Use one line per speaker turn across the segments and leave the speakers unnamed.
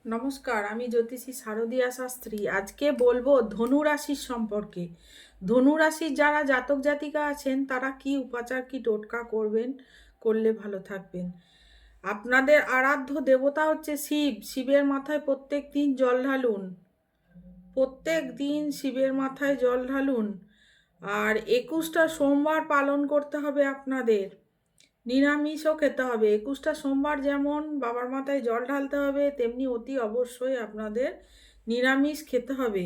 নমস্কার, আমি জ্যোতিষী শারদিয়া শাস্ত্রী। আজকে বলবো ধনু রাশির সম্পর্কে। ধনু রাশির যারা জাতক জাতিকা আছেন তারা কি উপাচার কি টোটকা করবেন, করলে ভালো থাকবেন। আপনাদের আরাধ্য দেবতা হচ্ছে শিব। শিবের মাথায় প্রত্যেক দিন জল ঢালুন, প্রত্যেক দিন শিবের মাথায় জল ঢালুন। আর 21টা সোমবার পালন করতে হবে আপনাদের। নিরামিষও খেতে হবে। 21টা সোমবার যেমন বাবার মাথায় জল ঢালতে হবে, তেমনি অতি অবশ্যই আপনাদের নিরামিষ খেতে হবে।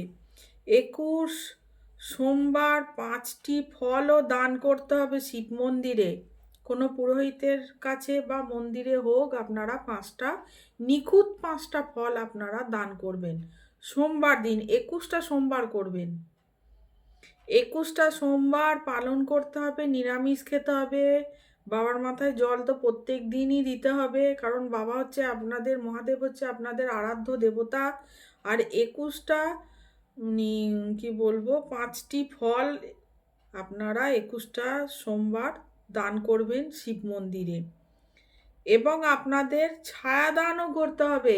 21 সোমবার 5টি ফলও দান করতে হবে শিব মন্দিরে। কোনো পুরোহিতের কাছে বা মন্দিরে হোক, আপনারা নিখুঁত 5টা ফল আপনারা দান করবেন। সোমবার দিন 21টা সোমবার করবেন। 21টা সোমবার পালন করতে হবে, নিরামিষ খেতে হবে। বাবার মাথায় জল তো প্রত্যেক দিনই দিতে হবে, কারণ বাবা হচ্ছে আপনাদের, মহাদেব হচ্ছে আপনাদের আরাধ্য দেবতা। আর 21টা কি বলবো, 5টি ফল আপনারা 21টা সোমবার দান করবেন শিব মন্দিরে। এবং আপনাদের ছায়াদানও করতে হবে।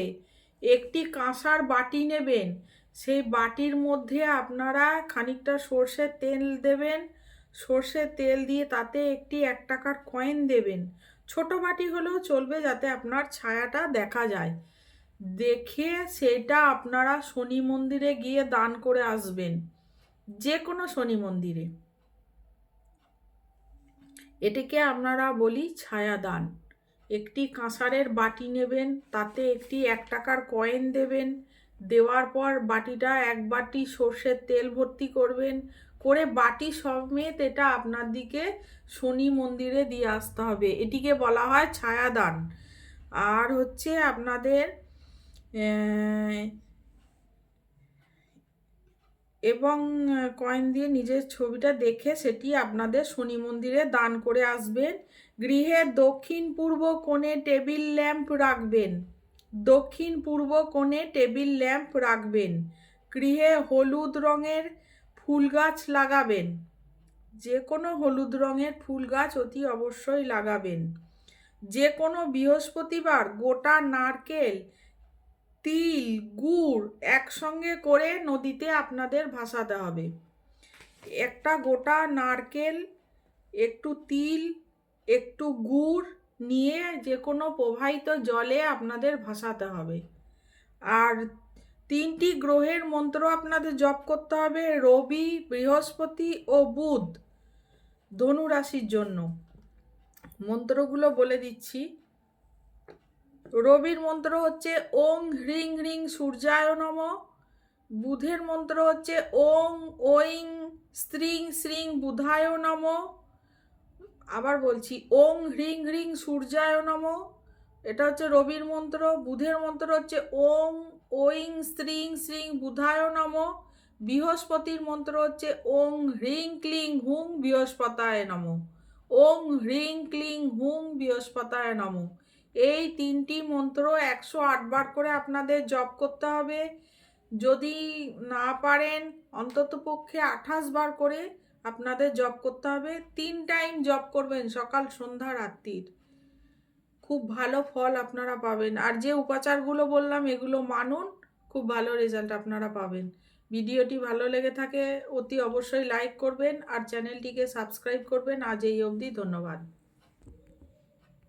একটি কাঁসার বাটি নেবেন, সেই বাটির মধ্যে আপনারা খানিকটা সর্ষের তেল দেবেন। সর্ষের তেল দিয়ে তাতে একটি 1 টাকার কয়েন দেবেন। ছোট বাটি হলেও চলবে, যাতে আপনার ছায়াটা দেখা যায়। দেখে সেটা আপনারা শনি মন্দিরে গিয়ে দান করে আসবেন, যে কোনো শনি মন্দিরে। এটিকে আপনারা বলি ছায়াদান। একটি কাঁসারের বাটি নেবেন, তাতে একটি 1 টাকার কয়েন দেবেন। দেওয়ার পর বাটিটা 1 বাটি সর্ষের তেল ভর্তি করবেন, করে বাটি সমেত এটা আপনার দিকে শনি মন্দিরে দিয়ে আসতে হবে। এটিকে বলা হয় ছায়াদান। আর হচ্ছে আপনাদের এবং কয়েন দিয়ে নিজের ছবিটা দেখে সেটি আপনাদের শনি মন্দিরে দান করে আসবেন। গৃহের দক্ষিণ পূর্ব কোণে টেবিল ল্যাম্প রাখবেন। দক্ষিণ পূর্ব কোণে টেবিল ল্যাম্প রাখবেন। গৃহে হলুদ রঙের ফুল গাছ লাগাবেন। যে কোনো হলুদ রঙের ফুল গাছ অতি অবশ্যই লাগাবেন। যে কোনো বৃহস্পতিবার গোটা নারকেল, তিল, গুড় একসঙ্গে করে নদীতে আপনাদের ভাসাতে হবে। একটা গোটা নারকেল, একটু তিল, একটু গুড় নিয়ে যে কোনো প্রবাহিত জলে আপনাদের ভাসাতে হবে। আর 3টি গ্রহের মন্ত্র আপনাদের জপ করতে হবে, রবি, বৃহস্পতি ও বুধ, ধনু রাশির জন্য। মন্ত্রগুলো বলে দিচ্ছি। রবির মন্ত্র হচ্ছে ওং হ্রিং হ্রিং সূর্যায় নমঃ। বুধের মন্ত্র হচ্ছে ওং ঐং স্ত্রিং শ্রিং বুধায় নমঃ। আবার বলছি, ওং হ্রিং হ্রিং সূর্যায় নমঃ, এটা হচ্ছে রবির মন্ত্র। বুধের মন্ত্র হচ্ছে ওং ঐং স্ত্রিং শ্রিং বুধায় নমঃ। বৃহস্পতির মন্ত্র হচ্ছে ওং হ্রিং ক্লিং হুং বৃহস্পতায় নমঃ। ওং হ্রিং ক্লিং হুং বৃহস্পতায় নমঃ। এই 3টি মন্ত্র 108 বার করে আপনাদের জপ করতে হবে। যদি না পারেন, অন্ততপক্ষে 28 বার করে আপনাদের জপ করতে হবে। 3 টাইম জপ করবেন, সকাল, সন্ধ্যা, রাত্রির। খুব ভালো ফল আপনারা পাবেন। আর যে উপাচারগুলো বললাম এগুলো মানুন, খুব ভালো রেজাল্ট আপনারা পাবেন। ভিডিওটি ভালো লেগে থাকে অতি অবশ্যই লাইক করবেন আর চ্যানেলটিকে সাবস্ক্রাইব করবেন। আজ এই অবধি, ধন্যবাদ।